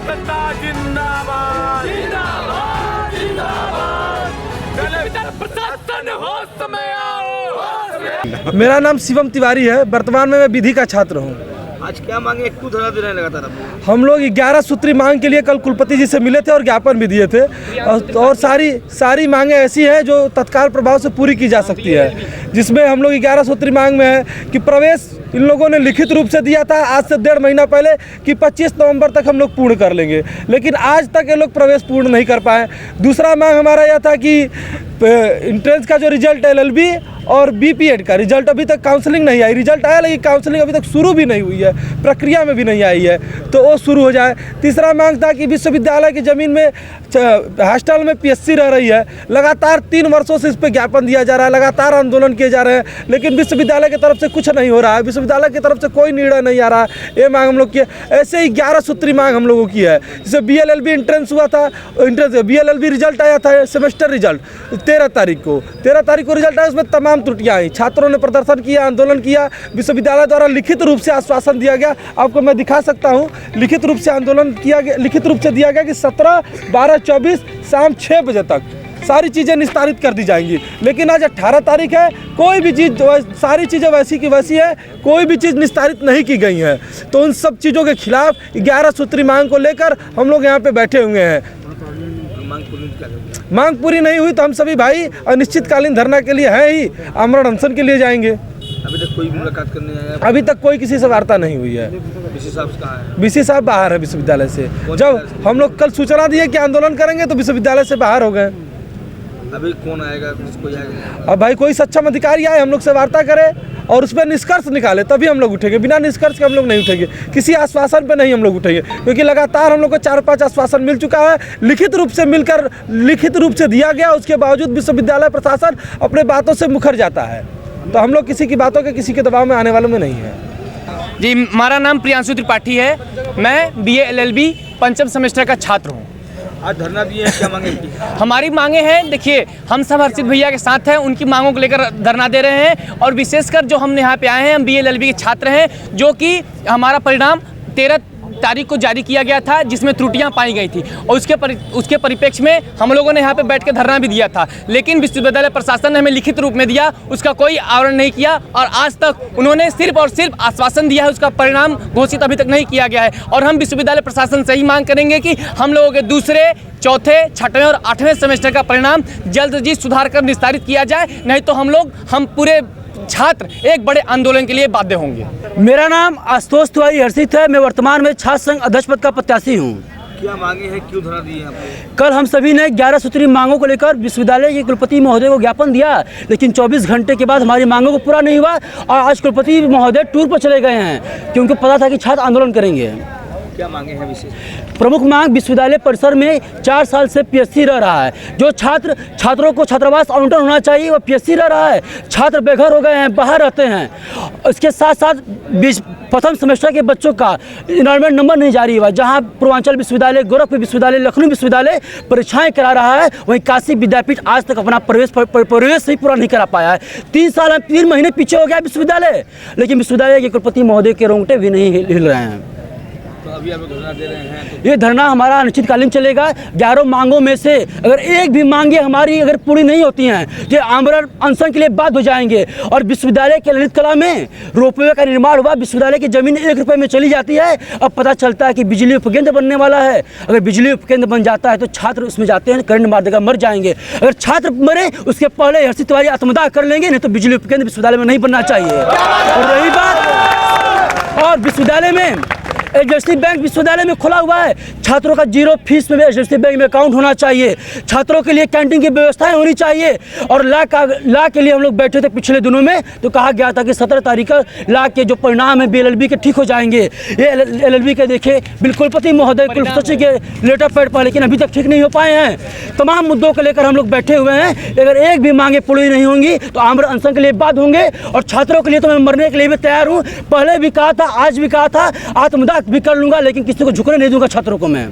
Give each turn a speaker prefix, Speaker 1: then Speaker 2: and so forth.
Speaker 1: सत्ता जिंदाबाद जिंदाबाद जिंदाबाद। प्रशासन होश में आओ।
Speaker 2: मेरा नाम शिवम तिवारी है। वर्तमान में मैं विधि का छात्र हूँ।
Speaker 3: आज क्या मांगे क्यों धरना दे रहे हैं लगातार आप?
Speaker 2: हम लोग 11 सूत्री मांग के लिए कल कुलपति जी से मिले थे और ज्ञापन भी दिए थे और सारी मांगे ऐसी हैं जो तत्काल प्रभाव से पूरी की जा सकती है, जिसमें हम लोग 11 सूत्री मांग में है कि प्रवेश इन लोगों ने लिखित रूप से दिया था आज से 1.5 महीना पहले कि 25 नवंबर तक हम लोग पूर्ण कर लेंगे, लेकिन आज तक ये लोग प्रवेश पूर्ण नहीं कर पाए। दूसरा मांग हमारा यह था कि इंट्रेंस का जो रिजल्ट LLB और BPED का रिजल्ट अभी तक काउंसलिंग नहीं आई। रिजल्ट आया लेकिन काउंसलिंग अभी तक शुरू भी नहीं हुई है, प्रक्रिया में भी नहीं आई है, तो वो शुरू हो जाए। तीसरा मांग था कि विश्वविद्यालय की ज़मीन में हॉस्टल में PSC रह रही है। लगातार 3 वर्षों से इस पर ज्ञापन दिया जा रहा है, लगातार आंदोलन किए जा रहे हैं, लेकिन विश्वविद्यालय की तरफ से कुछ नहीं हो रहा है, विश्वविद्यालय की तरफ से कोई निर्णय नहीं आ रहा है। ये मांग हम लोग की है। ऐसे ही 11 सूत्री मांग हम लोगों की है। जैसे BLLB इंट्रेंस हुआ था, BLLB रिजल्ट आया था, सेमेस्टर रिजल्ट 13 तारीख को रिजल्ट आया, उसमें तमाम त्रुटियां आई। छात्रों ने प्रदर्शन किया, आंदोलन किया, विश्वविद्यालय द्वारा लिखित रूप से आश्वासन दिया गया। आपको मैं दिखा सकता हूं, लिखित रूप से आंदोलन किया गया, लिखित रूप से दिया गया कि 17, 12, 24 शाम 6 बजे तक सारी चीज़ें निस्तारित कर दी जाएंगी। लेकिन आज 18 तारीख है, कोई भी चीज़, सारी चीज़ें वैसी की वैसी है, कोई भी चीज़ निस्तारित नहीं की गई है। तो उन सब चीज़ों के खिलाफ 11 सूत्री मांग को लेकर हम लोग यहाँ पे बैठे हुए हैं। मांग पूरी नहीं हुई तो हम सभी भाई अनिश्चितकालीन धरना के लिए है ही, आमरण अनशन के लिए जाएंगे।
Speaker 3: अभी तक कोई मुलाकात करने आया?
Speaker 2: अभी तक कोई किसी से वार्ता नहीं हुई है।
Speaker 3: BC साहब कहाँ है?
Speaker 2: BC साहब बाहर है विश्वविद्यालय से। जब हम लोग कल सूचना दिए कि आंदोलन करेंगे तो विश्वविद्यालय से बाहर हो गए।
Speaker 3: अभी कौन आएगा? कोई आएगा?
Speaker 2: अब भाई कोई सक्षम अधिकारी आए, हम लोग से वार्ता करे और उस पर निष्कर्ष निकाले, तभी हम लोग उठेंगे। बिना निष्कर्ष के हम लोग नहीं उठेंगे, किसी आश्वासन पे नहीं हम लोग उठेंगे, क्योंकि लगातार हम लोग को 4-5 आश्वासन मिल चुका है, लिखित रूप से मिलकर लिखित रूप से दिया गया। उसके बावजूद विश्वविद्यालय प्रशासन अपने बातों से मुकर जाता है। तो हम लोग किसी की बातों के, किसी के दबाव में आने वालों में नहीं है।
Speaker 4: जी, हमारा नाम प्रियांशु त्रिपाठी है। मैं BA LLB 5th सेमेस्टर का छात्र हूँ।
Speaker 3: आज धरना दिए हैं, क्या मांगे?
Speaker 4: हमारी मांगे हैं, देखिए हम सब हर्षित भैया के साथ हैं, उनकी मांगों को लेकर धरना दे रहे हैं। और विशेषकर जो हमने यहाँ पे आए हैं, हम BA LLB के छात्र हैं, जो कि हमारा परिणाम 13 तारीख को जारी किया गया था, जिसमें त्रुटियां पाई गई थी, और उसके परिप्रेक्ष्य में हम लोगों ने यहाँ पे बैठ के धरना भी दिया था। लेकिन विश्वविद्यालय प्रशासन ने हमें लिखित रूप में दिया, उसका कोई आवरण नहीं किया, और आज तक उन्होंने सिर्फ और सिर्फ आश्वासन दिया है, उसका परिणाम घोषित अभी तक नहीं किया गया है। और हम विश्वविद्यालय प्रशासन से ही मांग करेंगे कि हम लोगों के दूसरे, चौथे, 6वें और 8वें सेमेस्टर का परिणाम जल्द जी सुधार कर निस्तारित किया जाए, नहीं तो हम पूरे छात्र एक बड़े आंदोलन के लिए बाध्य होंगे।
Speaker 5: मेरा नाम आशुतोष तिवारी हर्षित है। मैं वर्तमान में छात्र संघ अध्यक्ष पद का प्रत्याशी हूँ।
Speaker 3: क्या मांगे हैं, क्यों धरना दिए हैं?
Speaker 5: कल हम सभी ने 11 सूत्री मांगों को लेकर विश्वविद्यालय के कुलपति महोदय को ज्ञापन दिया, लेकिन 24 घंटे के बाद हमारी मांगों को पूरा नहीं हुआ और आज कुलपति महोदय टूर पर चले गए हैं, क्योंकि पता था कि छात्र आंदोलन करेंगे।
Speaker 3: क्या मांगे हैं विशेष?
Speaker 5: प्रमुख मांग, विश्वविद्यालय परिसर में 4 साल से PSC रह रहा है, जो छात्रों को छात्रावास आवंटन होना चाहिए, वो PSC रह रहा है। छात्र बेघर हो गए हैं, बाहर रहते हैं। इसके साथ साथ प्रथम सेमेस्टर के बच्चों का इनरोलमेंट नंबर नहीं जारी हुआ। जहां पूर्वांचल विश्वविद्यालय, गोरखपुर विश्वविद्यालय, लखनऊ विश्वविद्यालय परीक्षाएं करा रहा है, वहीं काशी विद्यापीठ आज तक अपना प्रवेश ही पूरा नहीं करा पाया है। 3 महीने पीछे हो गया विश्वविद्यालय, लेकिन विश्वविद्यालय के कुलपति महोदय के रोंगटे भी नहीं हिल रहे हैं।
Speaker 3: तो अभी आप धरना दे रहे हैं, तो
Speaker 5: ये धरना हमारा अनिश्चितकालीन चलेगा। 11 मांगों में से अगर एक भी मांगे हमारी अगर पूरी नहीं होती हैं, तो आमरण अनशन के लिए बाध्य हो जाएंगे। और विश्वविद्यालय के ललित कला में रोपवे का निर्माण हुआ, विश्वविद्यालय की जमीन 1 रुपये में चली जाती है। अब पता चलता है कि बिजली उपकेंद्र बनने वाला है। अगर बिजली उपकेंद्र बन जाता है तो छात्र उसमें जाते हैं, करंट मार देगा, मर जाएंगे। अगर छात्र मरे उसके पहले हर्षित तिवारी आत्मदाह कर लेंगे, नहीं तो बिजली उपकेंद्र विश्वविद्यालय में नहीं बनना चाहिए। और रही बात, और विश्वविद्यालय में HDFC बैंक विश्वविद्यालय में खुला हुआ है, छात्रों का 0 फीस में भी HDFC बैंक में अकाउंट होना चाहिए। छात्रों के लिए कैंटीन की व्यवस्थाएं होनी चाहिए। और ला के लिए हम लोग बैठे थे पिछले दिनों में, तो कहा गया था कि 17 तारीख का ला के जो परिणाम है BLLB के ठीक हो जाएंगे। ये LLB के देखे कुलपति महोदय, कुल सचिव के लेटर पैड पर, लेकिन अभी तक ठीक नहीं हो पाए हैं। तमाम मुद्दों को लेकर हम लोग बैठे हुए हैं। अगर एक भी मांगे पूरी नहीं होंगी तो आमरण अनशन के लिए बाध्य होंगे। और छात्रों के लिए तो मैं मरने के लिए भी तैयार हूँ। पहले भी कहा था, आज भी कहा था, आत्मदाह भी कर लूंगा, लेकिन किसी को झुकने नहीं दूंगा छात्रों को मैं।